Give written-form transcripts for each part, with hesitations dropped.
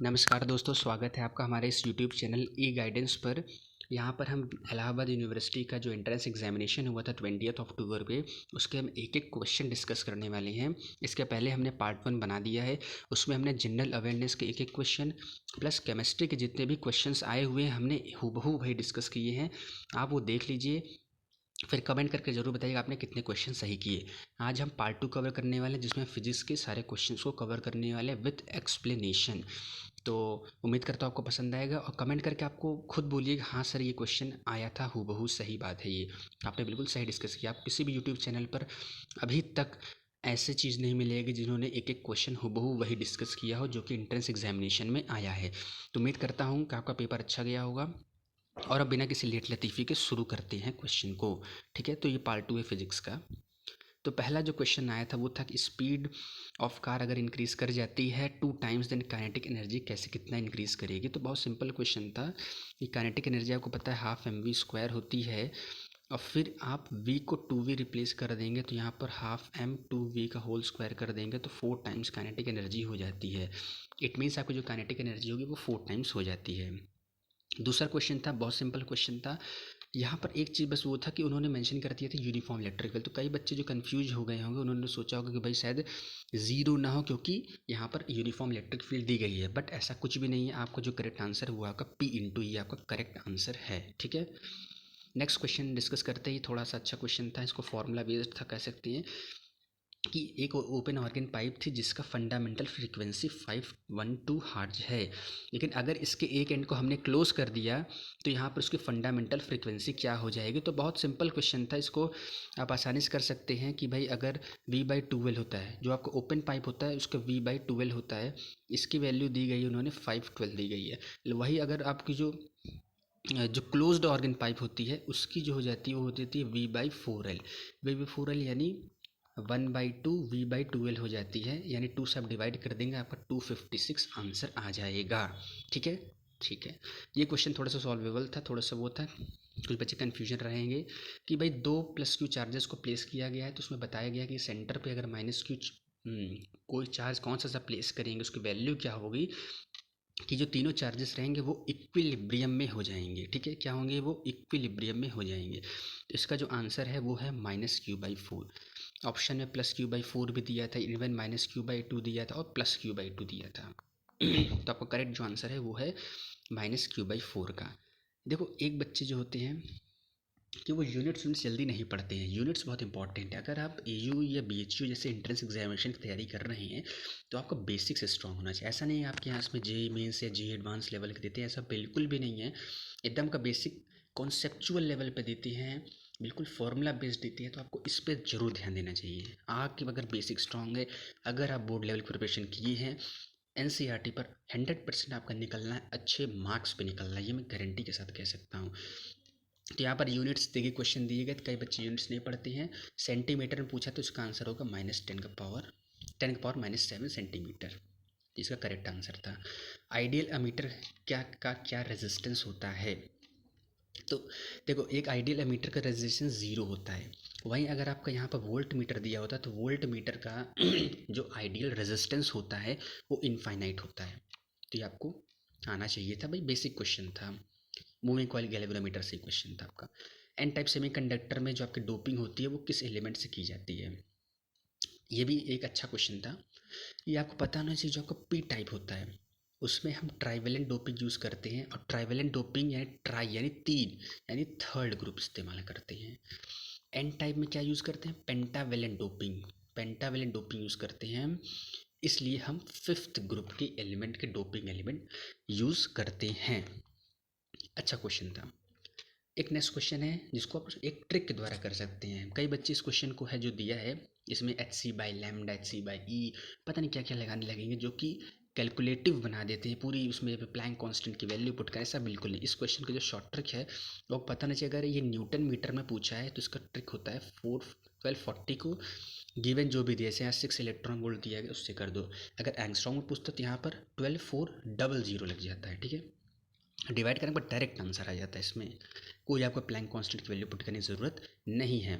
नमस्कार दोस्तों, स्वागत है आपका हमारे इस यूट्यूब चैनल ई गाइडेंस पर। यहाँ पर हम इलाहाबाद यूनिवर्सिटी का जो एंट्रेंस एग्जामिनेशन हुआ था 20 अक्टूबर पे, उसके हम एक एक क्वेश्चन डिस्कस करने वाले हैं। इसके पहले हमने पार्ट 1 बना दिया है, उसमें हमने जनरल अवेयरनेस के एक एक क्वेश्चन प्लस केमिस्ट्री के जितने भी क्वेश्चंस आए हुए हैं हमने हूबहू वही डिस्कस किए हैं। आप वो देख लीजिए, फिर कमेंट करके ज़रूर बताइएगा आपने कितने क्वेश्चन सही किए। आज हम पार्ट 2 कवर करने वाले हैं, जिसमें फिजिक्स के सारे क्वेश्चंस को कवर करने वाले हैं विथ एक्सप्लेनेशन। तो उम्मीद करता हूँ आपको पसंद आएगा, और कमेंट करके आपको खुद बोलिएगा हाँ सर ये क्वेश्चन आया था, हूबहू सही बात है, ये आपने बिल्कुल सही डिस्कस किया। आप किसी भी यूट्यूब चैनल पर अभी तक ऐसी चीज़ नहीं मिलेगी जिन्होंने एक एक क्वेश्चन हूबहू वही डिस्कस किया हो जो कि एंट्रेंस एग्जामिनेशन में आया है। तो उम्मीद करता हूँ कि आपका पेपर अच्छा गया होगा। और अब बिना किसी लेट लतीफ़ी के शुरू करते हैं क्वेश्चन को। ठीक है, तो ये पार्ट 2 है फिजिक्स का। तो पहला जो क्वेश्चन आया था वो था कि स्पीड ऑफ कार अगर इंक्रीज़ कर जाती है 2 टाइम्स, देन काइनेटिक एनर्जी कैसे कितना इंक्रीज़ करेगी। तो बहुत सिंपल क्वेश्चन था कि काइनेटिक एनर्जी आपको पता है हाफ एम वी स्क्वायर होती है, और फिर आप v को 2v रिप्लेस कर देंगे तो यहाँ पर हाफ एम 2v का होल स्क्वायर कर देंगे तो 4 टाइम्स काइनेटिक एनर्जी हो जाती है। इट मीन्स आपकी जो काइनेटिक एनर्जी होगी वो 4 टाइम्स हो जाती है। दूसरा क्वेश्चन था, बहुत सिंपल क्वेश्चन था। यहाँ पर एक चीज़ बस वो था कि उन्होंने मेंशन कर दिया था यूनिफॉर्म इलेक्ट्रिक फील्ड। तो कई बच्चे जो कंफ्यूज हो गए होंगे, उन्होंने सोचा होगा कि भाई शायद ज़ीरो ना हो क्योंकि यहाँ पर यूनिफॉर्म इलेक्ट्रिक फील्ड दी गई है, बट ऐसा कुछ भी नहीं है। आपका जो करेक्ट आंसर है वो आपका पी इंटू ई आपका करेक्ट आंसर है। ठीक है, नेक्स्ट क्वेश्चन डिस्कस करते ही, थोड़ा सा अच्छा क्वेश्चन था, इसको फॉर्मूला बेस्ड था कह सकते हैं। कि एक ओपन ऑर्गन पाइप थी जिसका फंडामेंटल फ्रीक्वेंसी 512 हर्ट्ज है, लेकिन अगर इसके एक एंड को हमने क्लोज कर दिया तो यहाँ पर उसकी फंडामेंटल फ्रीक्वेंसी क्या हो जाएगी। तो बहुत सिंपल क्वेश्चन था, इसको आप आसानी से कर सकते हैं कि भाई अगर v/12 होता है, जो आपका ओपन पाइप होता है उसका v/12 होता है, इसकी वैल्यू दी गई है उन्होंने 512 दी गई है। वही अगर आपकी जो क्लोज्ड ऑर्गन पाइप होती है उसकी जो हो जाती है वो हो जाती है v/4l। v/4l यानी 1/2 v/12 हो जाती है, यानी 2 से आप डिवाइड कर देंगे आपका 256 आंसर आ जाएगा। ठीक है, ठीक है। ये क्वेश्चन थोड़ा सा सॉल्वेबल था, थोड़ा सा वो था, कुछ बच्चे कन्फ्यूजन रहेंगे कि भाई 2+q चार्जेस को प्लेस किया गया है, तो उसमें बताया गया कि सेंटर पे अगर -q कोई चार्ज कौन सा प्लेस करेंगे उसकी वैल्यू क्या होगी कि जो तीनों चार्जेस रहेंगे वो इक्विलिब्रियम में हो जाएंगे। ठीक है, क्या होंगे वो इक्विलिब्रियम में हो जाएंगे। तो इसका जो आंसर है वो है -q/4। ऑप्शन में +q/4 भी दिया था, इवन -q/2 दिया था और +q/2 दिया था। तो आपका करेक्ट जो आंसर है वो है -q/4 का। देखो एक बच्चे जो होते हैं कि वो यूनिट्स जल्दी नहीं पढ़ते हैं। यूनिट्स बहुत इंपॉर्टेंट है। अगर आप एयू या बीएचयू जैसे एंट्रेंस एग्जामिनेशन की तैयारी कर रहे हैं तो आपका बेसिक्स स्ट्रॉन्ग होना चाहिए। ऐसा नहीं है आपके यहाँ इसमें जेई मेंस या जेई एडवांस लेवल के देते हैं, ऐसा बिल्कुल भी नहीं है। एकदम का बेसिक कॉन्सेप्चुअल लेवल पे देते हैं, बिल्कुल फार्मूला बेस्ड देते हैं। तो आपको इस पर ज़रूर ध्यान देना चाहिए। आपके अगर बेसिक स्ट्रॉन्ग है, अगर आप बोर्ड लेवल प्रिपरेशन किए हैं, एनसीईआरटी पर 100% आपका निकलना है, अच्छे मार्क्स पे निकलना है, ये मैं गारंटी के साथ कह सकता हूँ। तो यहाँ पर यूनिट्स देखिए क्वेश्चन दिए गए, कई बच्चे यूनिट्स नहीं पढ़ते हैं। सेंटीमीटर में पूछा तो इसका आंसर होगा -10⁻⁷ सेंटीमीटर, इसका करेक्ट आंसर था। आइडियल अमीटर क्या रेजिस्टेंस होता है। तो देखो एक आइडियल एमीटर का रेजिस्टेंस 0 होता है। वहीं अगर आपका यहाँ पर वोल्ट मीटर दिया होता है तो वोल्ट मीटर का जो आइडियल रेजिस्टेंस होता है वो इनफाइनाइट होता है। तो ये आपको आना चाहिए था भाई, बेसिक क्वेश्चन था। मूविंग कॉइल गैल्वेनोमीटर से क्वेश्चन था आपका। एन टाइप सेमीकंडक्टर में जो आपकी डोपिंग होती है वो किस एलिमेंट से की जाती है। ये भी एक अच्छा क्वेश्चन था। ये आपको पता होना चाहिए, जो आपका पी टाइप होता है उसमें हम ट्राइवेलेंट डोपिंग यूज़ करते हैं, और ट्राइवेलेंट डोपिंग यानी ट्राई यानी तीन यानी थर्ड ग्रुप इस्तेमाल करते हैं। एन टाइप में क्या यूज़ करते हैं, पेंटावेलेंट डोपिंग यूज़ करते हैं हम, इसलिए हम फिफ्थ ग्रुप के एलिमेंट के डोपिंग एलिमेंट यूज़ करते हैं। अच्छा क्वेश्चन था। एक नेक्स्ट क्वेश्चन है जिसको आप एक ट्रिक के द्वारा कर सकते हैं। कई बच्चे इस क्वेश्चन को है जो दिया है इसमें HC/λ HC/E पता नहीं क्या क्या लगाने लगेंगे, जो कि कैलकुलेटिव बना देते हैं पूरी, उसमें प्लैंक कांस्टेंट की वैल्यू पुट कर। ऐसा बिल्कुल नहीं। इस क्वेश्चन का जो शॉर्ट ट्रिक है वो पता नहीं चाहिए। अगर ये न्यूटन मीटर में पूछा है तो इसका ट्रिक होता है 1240 को गिवन जो भी दिया, जैसे यहाँ 6 इलेक्ट्रॉन वोल्ट दिया गया उससे कर दो। अगर एंगस्ट्रॉम में पूछता तो यहाँ पर 12400 लग जाता है। ठीक है, डिवाइड करने पर डायरेक्ट आंसर आ जाता है। इसमें कोई आपको प्लैंक कांस्टेंट की वैल्यू पुट करने की ज़रूरत नहीं है।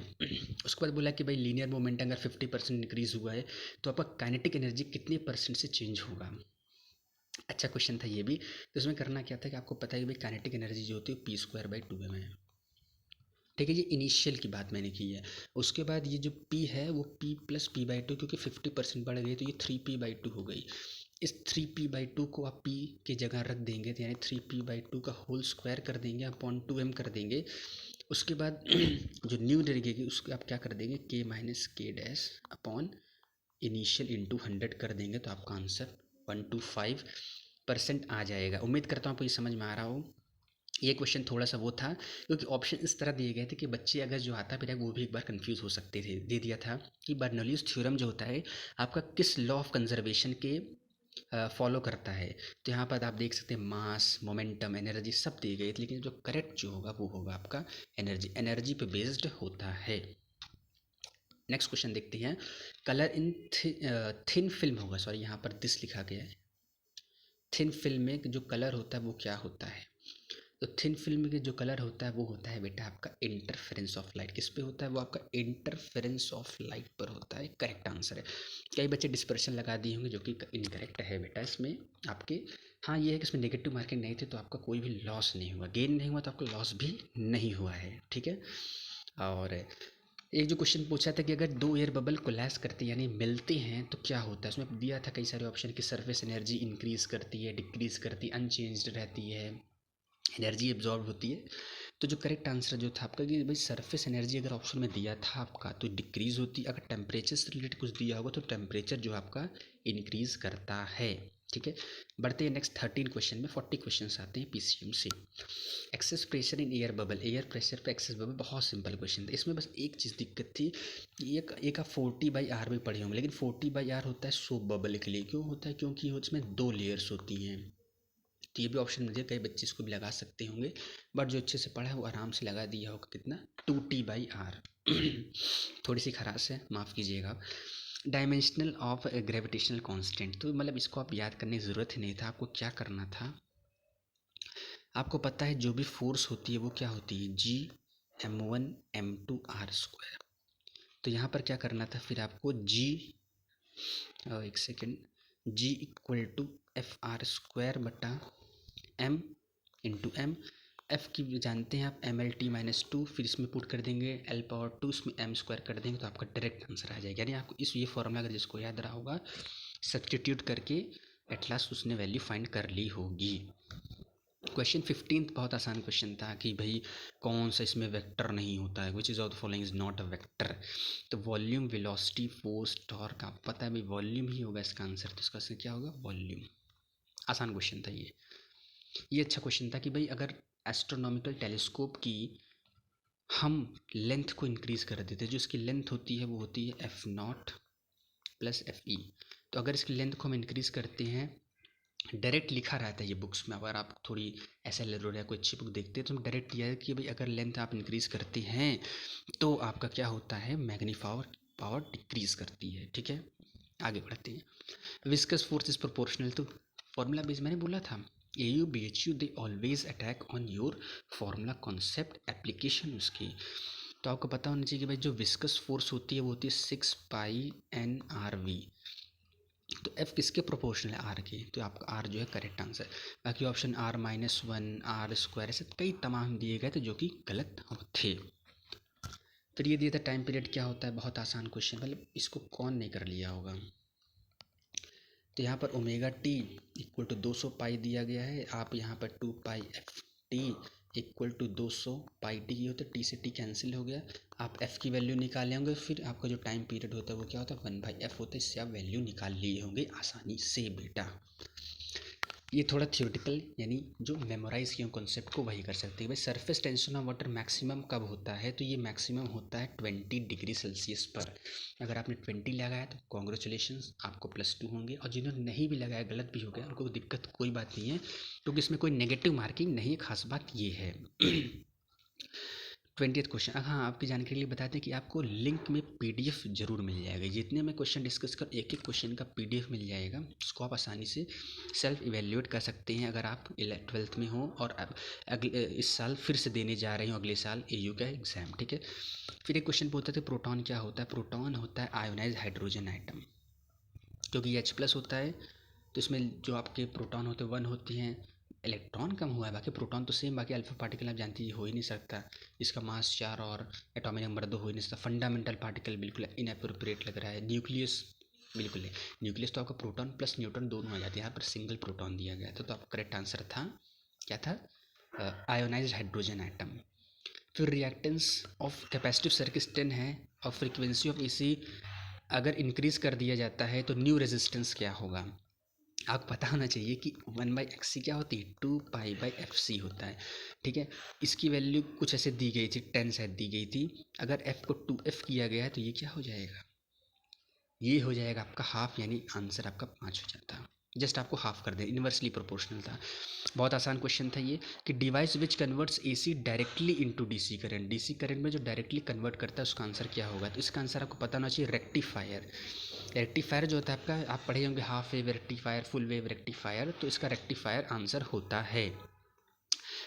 उसके बाद बोला कि भाई लीनियर मोमेंट अगर 50% इंक्रीज़ हुआ है तो आपका काइनेटिक एनर्जी कितने % से चेंज होगा। अच्छा क्वेश्चन था ये भी। तो इसमें करना क्या था कि आपको पता है कि भाई काइनेटिक एनर्जी जो होती है p²/2m है। ठीक है, ये इनिशियल की बात मैंने की है। उसके बाद ये जो p है वो p+p/2, क्योंकि 50% बढ़ गई तो ये 3p/2 हो गई। इस 3p/2 को आप p की जगह रख देंगे तो यानी 3p/2 का होल स्क्वायर कर देंगे अपॉन 2m कर देंगे। उसके बाद जो न्यू रहेगी उसको आप क्या कर देंगे k-k अपॉन इनिशियल इंटू 100 कर देंगे तो आपका आंसर 125% आ जाएगा। उम्मीद करता हूँ आपको ये समझ में आ रहा हो। ये क्वेश्चन थोड़ा सा वो था क्योंकि ऑप्शन इस तरह दिए गए थे कि बच्चे अगर जो आता फिर वो भी एक बार कंफ्यूज हो सकते थे। दे दिया था कि बर्नौलीज थ्योरम जो होता है आपका किस लॉ ऑफ कंजर्वेशन के फॉलो करता है। तो यहाँ पर आप देख सकते हैं मास, मोमेंटम, एनर्जी सब दिए गए थे, लेकिन जो करेक्ट जो होगा वो होगा आपका एनर्जी पे बेस्ड होता है। नेक्स्ट क्वेश्चन देखते हैं। कलर इन थिन फिल्म होगा, सॉरी यहाँ पर दिस लिखा गया है। थिन फिल्म में जो कलर होता है वो क्या होता है? तो थिन फिल्म के जो कलर होता है वो होता है बेटा आपका इंटरफेरेंस ऑफ लाइट। किस पे होता है? वो आपका इंटरफेरेंस ऑफ लाइट पर होता है। करेक्ट आंसर है। कई बच्चे डिस्पर्शन लगा दिए होंगे जो कि इनकरेक्ट है बेटा इसमें आपके। हाँ ये है कि इसमें नेगेटिव मार्किंग नहीं थे तो आपका कोई भी लॉस नहीं हुआ, गेन नहीं हुआ तो आपका लॉस भी नहीं हुआ है। ठीक है। और एक जो क्वेश्चन पूछा था कि अगर दो एयर बबल कोलैप्स करते हैं यानी मिलते हैं तो क्या होता है, उसमें दिया था कई सारे ऑप्शन की सरफेस एनर्जी इंक्रीज करती है, डिक्रीज करती है, अनचेंज्ड रहती है, एनर्जी एब्जॉर्ब होती है। तो जो करेक्ट आंसर जो था आपका कि भाई सरफेस एनर्जी अगर ऑप्शन में दिया था आपका तो डिक्रीज होती, अगर टेम्परेचर से रिलेटेड कुछ दिया होगा तो टेम्परेचर जो आपका इंक्रीज करता है। ठीक है। बढ़ते हैं नेक्स्ट 13 क्वेश्चन में। 40 क्वेश्चन आते हैं पीसीएम से। Excess pressure in air bubble, air pressure पे एक्सेस बबल, बहुत सिंपल क्वेश्चन था। इसमें बस एक चीज़ दिक्कत थी कि एक आप 40/r भी पढ़े होंगे, लेकिन 40/r होता है सोप बबल के लिए। क्यों होता है? क्योंकि उसमें 2 लेयर्स होती हैं। तो ये भी ऑप्शन मुझे कई बच्चे इसको भी लगा सकते होंगे, बट जो अच्छे से पढ़ा है वो आराम से लगा दिया होगा कितना 2t/r। थोड़ी सी खराश है, माफ़ कीजिएगा। डायमेंशनल ऑफ ग्रेविटेशनल कांस्टेंट, तो मतलब इसको आप याद करने की ज़रूरत ही नहीं था। आपको क्या करना था, आपको पता है जो भी फोर्स होती है वो क्या होती है G m1m2r²। तो यहाँ पर क्या करना था फिर आपको G, एक second, G = F r²/m F की जानते हैं आप mlt-2, फिर इसमें पुट कर देंगे l⁻², इसमें m² कर देंगे तो आपका डायरेक्ट आंसर आ जाएगा। यानी आपको इस ये फॉर्मूला अगर जिसको याद रहा होगा सब्स्टिट्यूट करके एट लास्ट उसने वैल्यू फाइंड कर ली होगी। क्वेश्चन 15 बहुत आसान क्वेश्चन था कि भाई कौन सा इसमें वेक्टर नहीं होता है, which is of the following is not a vector. तो वॉल्यूम, वेलोसिटी, फोर्स, टॉर्क, आपको पता है भाई वॉल्यूम ही होगा इसका आंसर, तो इसका आंसर क्या होगा? वॉल्यूम। आसान क्वेश्चन था ये अच्छा क्वेश्चन था कि भाई अगर एस्ट्रोनॉमिकल टेलीस्कोप की हम लेंथ को इंक्रीज़ कर देते, जो इसकी लेंथ होती है वो होती है f0 + fe। तो अगर इसकी लेंथ को हम इंक्रीज़ करते हैं, डायरेक्ट लिखा रहता है ये बुक्स में, अगर आप थोड़ी SLR या कोई अच्छी बुक देखते हैं तो डायरेक्ट यह है कि भाई अगर लेंथ आप इंक्रीज़ करते हैं तो आपका क्या होता है, पावर डिक्रीज़ करती है। ठीक है, आगे बढ़ते हैं। विस्कस फोर्स इज प्रोपोर्शनल, तो फॉर्मूला बेस मैंने बोला था AU BHU they always attack on your formula concept application उसकी। तो आपको पता होना चाहिए कि भाई जो विस्कस फोर्स होती है वो होती है 6π/N/r⁴। तो F किसके प्रोपोर्शनल है? R के, तो आपका R जो है करेक्ट आंसर। बाकी ऑप्शन r-1 r² ऐसे कई तमाम दिए गए थे जो कि गलत थे। फिर ये दिया था टाइम पीरियड क्या होता है, बहुत आसान क्वेश्चन, मतलब इसको कौन नहीं कर लिया होगा। तो यहाँ पर ω/t = 200 पाई दिया गया है, आप यहाँ पर 2π/ft = 200 πt की होता है, टी से टी कैंसिल हो गया, आप f की वैल्यू निकाले होंगे, फिर आपका जो टाइम पीरियड होता है वो क्या होता है 1/f होता है, इससे आप वैल्यू निकाल लिए होंगे आसानी से बेटा। ये थोड़ा थियोरेटिकल यानी जो मेमोराइज किए कॉन्सेप्ट को वही कर सकते हैं। भाई surface tension of water maximum कब होता है, तो ये मैक्सिमम होता है 20 डिग्री सेल्सियस पर। अगर आपने 20 लगाया तो कॉन्ग्रेचुलेशंस, आपको +2 होंगे, और जिन्होंने नहीं भी लगाया गलत भी हो गया उनको दिक्कत कोई बात नहीं है क्योंकि इसमें कोई नेगेटिव मार्किंग नहीं है, खास बात ये है। 20th क्वेश्चन, हाँ आपकी जानकारी के लिए बता दें कि आपको लिंक में PDF जरूर मिल जाएगा। जितने मैं क्वेश्चन डिस्कस कर एक एक क्वेश्चन का PDF मिल जाएगा, उसको आप आसानी से सेल्फ इवेल्यूएट कर सकते हैं अगर आप 12th में हो और अब अगले इस साल फिर से देने जा रहे हो अगले साल AU का एग्ज़ाम। ठीक है। फिर एक क्वेश्चन पूछता था प्रोटॉन क्या होता है। प्रोटॉन होता है आयोनाइज हाइड्रोजन आइटम, क्योंकि H+ होता है तो इसमें जो आपके प्रोटॉन होते हैं 1 होती हैं, इलेक्ट्रॉन कम हुआ है, बाकी प्रोटॉन तो सेम, बाकी अल्फा पार्टिकल आप जानती हो ही नहीं सकता, इसका मास 4 और एटॉमिक नंबर 2 हो ही नहीं सकता। फंडामेंटल पार्टिकल बिल्कुल इनएप्रोप्रिएट लग रहा है। न्यूक्लियस बिल्कुल नहीं, न्यूक्लियस तो आपका प्रोटॉन प्लस न्यूट्रॉन दोनों आ जाते हैं, यहाँ पर सिंगल प्रोटॉन दिया गया था। तो आपका करेक्ट आंसर था, क्या था, आयोनाइज्ड हाइड्रोजन एटम। फिर रिएक्टेंस ऑफ कैपेसिटिव सर्किट 10 है और फ्रीक्वेंसी ऑफ एसी अगर इंक्रीज कर दिया जाता है तो न्यू रेजिस्टेंस क्या होगा। आपको पता होना चाहिए कि 1/xc क्या होती है, 2π/fc होता है, ठीक है। इसकी वैल्यू कुछ ऐसे दी गई थी, 10 शायद दी गई थी। अगर f को 2f किया गया है तो ये क्या हो जाएगा, ये हो जाएगा आपका हाफ, यानी आंसर आपका 5 हो जाता। जस्ट आपको हाफ कर दे, इन्वर्सली प्रोपोर्शनल था। बहुत आसान क्वेश्चन था ये कि device which converts AC directly into DC current, DC current में जो डायरेक्टली कन्वर्ट करता है उसका आंसर क्या होगा। तो इसका आंसर आपको पता होना चाहिए रेक्टिफायर। रेक्टिफायर जो होता है आपका, आप पढ़े होंगे half wave rectifier, full wave rectifier, तो इसका रेक्टिफायर आंसर होता है।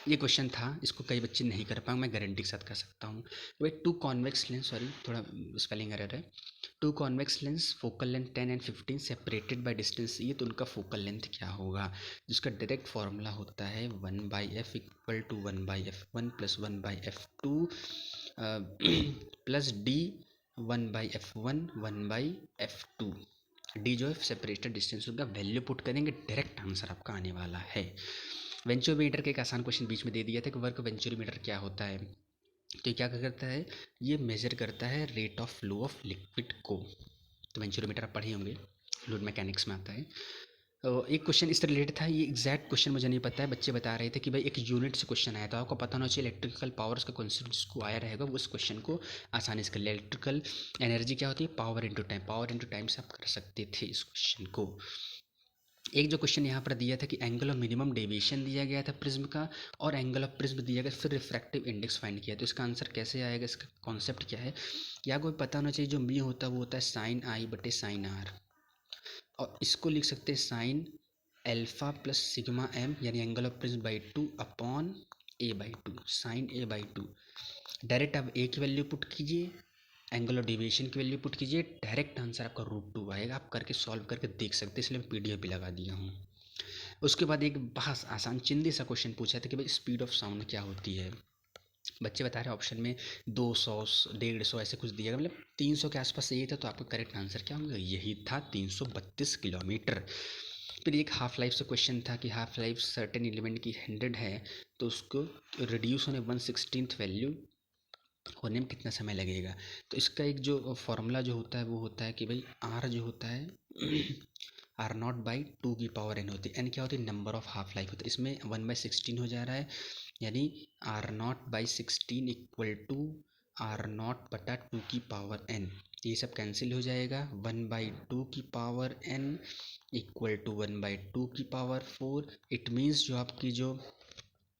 ये क्वेश्चन था, इसको कई बच्चे नहीं कर पाए, मैं गारंटी के साथ कर सकता हूँ। भाई टू कॉन्वेक्स लेंस, सॉरी थोड़ा स्पेलिंग एरर है, two convex lens focal length 10 and 15 separated by distance ये, तो उनका फोकल लेंथ क्या होगा, जिसका डायरेक्ट फार्मूला होता है 1/f equal to 1/f1 plus 1/f2 plus D 1/f1 1/f2। D जो है सेपरेटेड डिस्टेंस, उनका वैल्यू पुट करेंगे, डायरेक्ट आंसर आपका आने वाला है। वेंचुरोमीटर का एक आसान क्वेश्चन बीच में दे दिया था कि वर्क वेंचुरोमीटर क्या होता है। तो क्या करता है, ये मेजर करता है rate of flow of liquid को। तो वेंचुरोमीटर आप पढ़े होंगे, फ्लूइड मैकेनिक्स में आता है। एक क्वेश्चन इससे रिलेटेड था, ये एग्जैक्ट क्वेश्चन मुझे नहीं पता है, बच्चे बता रहे थे कि भाई एक यूनिट से क्वेश्चन आया था, आपको पता होना चाहिए इलेक्ट्रिकल पावर्स का कॉन्सेप्ट जिसको आया रहेगा वो उस क्वेश्चन को आसानी से कर लिया। इलेक्ट्रिकल एनर्जी क्या होती है, power into time, power into time से आप कर सकते थे इस क्वेश्चन को। एक जो क्वेश्चन यहाँ पर दिया था कि एंगल ऑफ मिनिमम डेविएशन दिया गया था प्रिज्म का, और एंगल ऑफ प्रिज्म दिया गया, फिर रिफ्रैक्टिव इंडेक्स फाइंड किया, तो इसका आंसर कैसे आएगा, इसका कॉन्सेप्ट क्या है, या कोई पता होना चाहिए। जो मी होता है वो होता है साइन आई बटे साइन आर, और इसको लिख सकते हैं sine alpha plus sigma m, यानी angle of prism by 2 upon a/2, sine a/2। Direct आप ए की वैल्यू पुट कीजिए, एंगल ऑफ डेविएशन की वैल्यू पुट कीजिए, डायरेक्ट आंसर आपका √2 आएगा। आप करके सॉल्व करके देख सकते हैं, इसलिए मैं पीडीएफ भी लगा दिया हूँ। उसके बाद एक बहुत आसान चिंदी सा क्वेश्चन पूछा था कि भाई स्पीड ऑफ साउंड क्या होती है। बच्चे बता रहे ऑप्शन में 200 150 ऐसे कुछ दिया, मतलब 300 के आसपास यही था, तो आपका करेक्ट आंसर क्या होगा, यही था 332 किलोमीटर। फिर एक हाफ लाइफ से क्वेश्चन था कि हाफ लाइफ सर्टेन एलिमेंट की 100 है, तो उसको रिड्यूस होने 1/16 वैल्यू होने में कितना समय लगेगा। तो इसका एक जो फॉर्मूला जो होता है वो होता है कि भाई आर जो होता है R0/2 की पावर n होती है। n क्या होती है, नंबर ऑफ हाफ लाइफ होता है, इसमें 1/16 हो जा रहा है, यानी R0/16 इक्वल टू R0/2 की पावर n। ये सब कैंसिल हो जाएगा, 1/2 की पावर n इक्वल टू 1/2 की पावर 4। इट मीन्स जो आपकी जो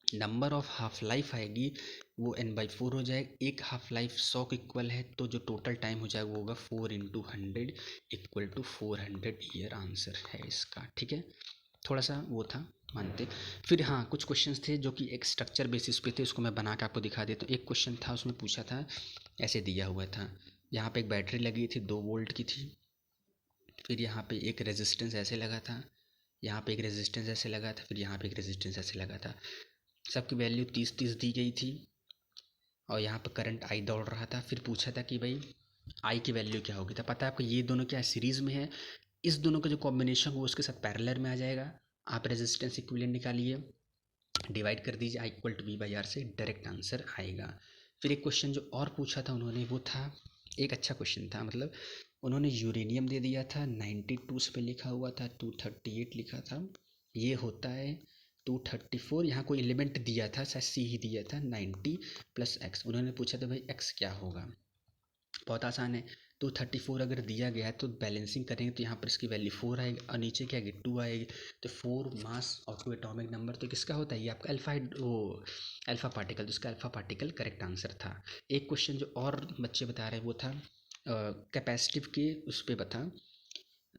नंबर ऑफ हाफ लाइफ आएगी वो n/4 हो जाएगा। एक हाफ लाइफ 100 के इक्वल है, तो जो टोटल टाइम हो जाएगा वो होगा 4 × 100 इक्वल टू 400 ईयर, आंसर है इसका, ठीक है। थोड़ा सा वो था, मानते। फिर हाँ कुछ क्वेश्चंस थे जो कि एक स्ट्रक्चर बेसिस पे थे, उसको मैं बना के आपको दिखा देता हूँ। एक क्वेश्चन था उसमें पूछा था, ऐसे दिया हुआ था, यहाँ पे एक बैटरी लगी थी 2 वोल्ट की थी, फिर यहाँ पे एक रेजिस्टेंस ऐसे लगा था, यहाँ पे एक रेजिस्टेंस ऐसे लगा था, फिर यहाँ पे एक रेजिस्टेंस ऐसे लगा था, सबकी वैल्यू 30-30 दी गई थी, और यहाँ पर करंट आई दौड़ रहा था। फिर पूछा था कि भाई आई की वैल्यू क्या होगी, तो पता है आपको ये दोनों क्या सीरीज़ में है, इस दोनों का जो कॉम्बिनेशन हो उसके साथ पैरेलल में आ जाएगा। आप रेजिस्टेंस इक्विवेलेंट निकालिए, डिवाइड कर दीजिए I = V/R से, डायरेक्ट आंसर आएगा। फिर एक क्वेश्चन जो और पूछा था उन्होंने, वो था एक अच्छा क्वेश्चन था, मतलब उन्होंने यूरेनियम दे दिया था 92 पे लिखा हुआ था, 238 लिखा था, ये होता है 234, यहाँ कोई एलिमेंट दिया था शायद C ही दिया था 90 + x, उन्होंने पूछा था भाई x क्या होगा। बहुत आसान है, 234 अगर दिया गया है तो बैलेंसिंग करेंगे तो यहाँ पर इसकी वैल्यू 4 आएगी, और नीचे क्या आएगी 2 आएगी, तो 4 मास और 2 एटॉमिक नंबर, तो किसका होता है ये आपका अल्फा पार्टिकल, तो इसका अल्फा पार्टिकल करेक्ट आंसर था। एक क्वेश्चन जो और बच्चे बता रहे हैं वो था कैपेसिटिव के उस पर बता,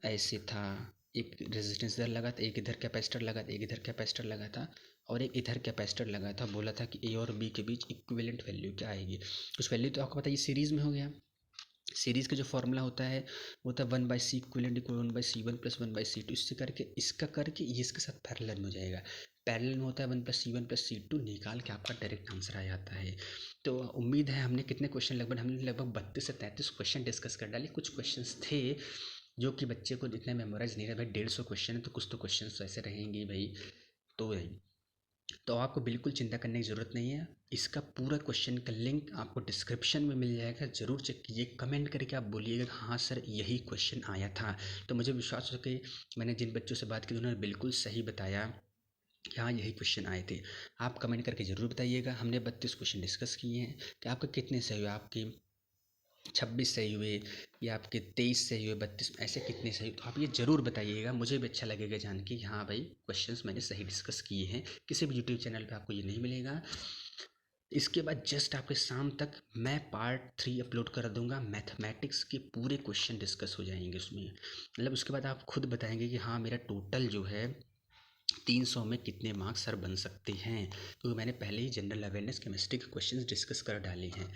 ऐसे था, एक रेजिस्टेंस इधर लगा था, एक इधर कैपेसिटर लगा था, एक इधर कैपेसिटर लगा था, और एक इधर कैपेसिटर लगा था, बोला था कि ए और बी के बीच इक्विवेलेंट वैल्यू क्या आएगी। उस वैल्यू तो आपको पता है ये सीरीज़ में हो गया, सीरीज़ का जो फॉर्मूला होता है वो होता है 1/c equivalent equal 1/c1 plus 1/c2। इससे करके इसका करके ये इसके साथ पैरेलल में हो जाएगा। पैरेलल में होता है 1+c1+c2, निकाल के आपका डायरेक्ट आंसर आ जाता है। तो उम्मीद है हमने कितने क्वेश्चन हमने लगभग 32 से 33 क्वेश्चन डिस्कस कर डाले। कुछ क्वेश्चंस थे जो कि बच्चे को इतने मेमोराइज नहीं रहे। भाई 150 क्वेश्चन है तो कुछ तो क्वेश्चन ऐसे रहेंगे भाई। तो भाई तो आपको बिल्कुल चिंता करने की ज़रूरत नहीं है। इसका पूरा क्वेश्चन का लिंक आपको डिस्क्रिप्शन में मिल जाएगा, ज़रूर चेक कीजिए। कमेंट करके आप बोलिएगा कि हाँ सर यही क्वेश्चन आया था। तो मुझे विश्वास हो कि मैंने जिन बच्चों से बात की उन्होंने बिल्कुल सही बताया कि हाँ यही क्वेश्चन आए थे। आप कमेंट करके ज़रूर बताइएगा। हमने 32 क्वेश्चन डिस्कस किए हैं कि आपके कितने सही हुए, आपके 26 सही हुए या आपके 23 सही हुए, 32 ऐसे कितने सही। तो आप ये ज़रूर बताइएगा, मुझे भी अच्छा लगेगा जान के कि हाँ भाई क्वेश्चंस मैंने सही डिस्कस किए हैं। किसी भी यूट्यूब चैनल पे आपको ये नहीं मिलेगा। इसके बाद जस्ट आपके शाम तक मैं पार्ट 3 अपलोड कर दूंगा। मैथमेटिक्स के पूरे क्वेश्चन डिस्कस हो जाएंगे उसमें। मतलब उसके बाद आप खुद बताएंगे कि हाँ मेरा टोटल जो है 300 में कितने मार्क्स सर बन सकते हैं, क्योंकि मैंने पहले ही जनरल अवेयरनेस केमिस्ट्री के क्वेश्चंस डिस्कस कर डाले हैं।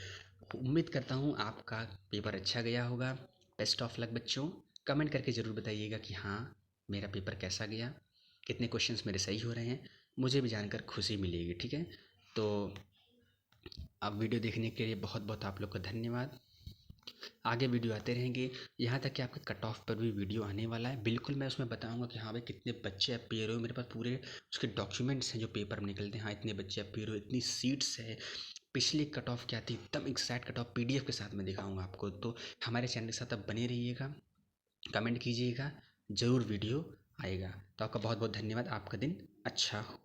उम्मीद करता हूँ आपका पेपर अच्छा गया होगा। बेस्ट ऑफ लक बच्चों। कमेंट करके ज़रूर बताइएगा कि हाँ मेरा पेपर कैसा गया, कितने क्वेश्चंस मेरे सही हो रहे हैं। मुझे भी जानकर खुशी मिलेगी। ठीक है, तो अब वीडियो देखने के लिए बहुत बहुत आप लोग का धन्यवाद। आगे वीडियो आते रहेंगे, यहाँ तक कि आपके कट ऑफ पर भी वीडियो आने वाला है। बिल्कुल मैं उसमें बताऊंगा कि हाँ भाई कितने बच्चे अपीयर हुए। मेरे पास पूरे उसके डॉक्यूमेंट्स हैं जो पेपर में निकलते हैं। हाँ इतने बच्चे अपीयर हुए, इतनी सीट्स है, पिछली कट ऑफ क्या थी, एकदम एग्जैक्ट कट ऑफ PDF के साथ मैं दिखाऊंगा आपको। तो हमारे चैनल के साथ आप बने रहिएगा, कमेंट कीजिएगा, ज़रूर वीडियो आएगा। तो आपका बहुत बहुत धन्यवाद। आपका दिन अच्छा हो।